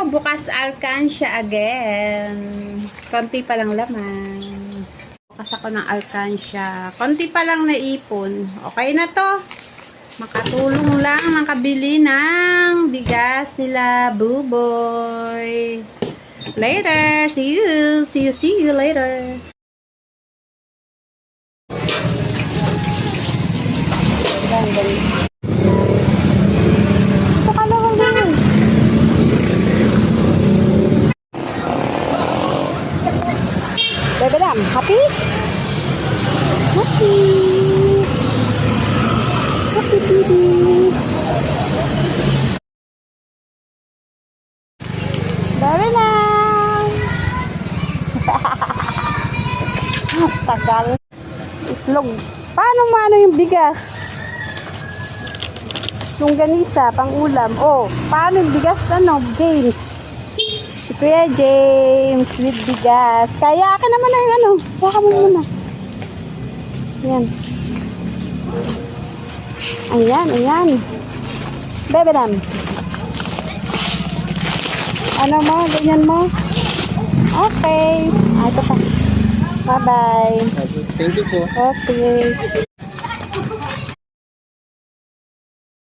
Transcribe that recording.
bukas alkansya again. Konti pa lang laman. Bukas ako ng alkansya. Konti pa lang naipon. Okay na to. Makatulong lang ng kabili ng bigas nila, Buboy. Later. See you. See you later. Ito ka lang. Bebe Dam, happy? Happy. Happy baby. Bebe Dam. Tagal. Itlog. Paano yung bigas? Yung ganisa, pang ulam. Oh, paano yung bigas? James? Si Kuya James with bigas. Kaya ka naman na yung Baka mo muna. Ayan. Ayan. Bebe Dam. Ganyan mo? Okay. Ito pa. Bye-bye. Thank you po. Okay.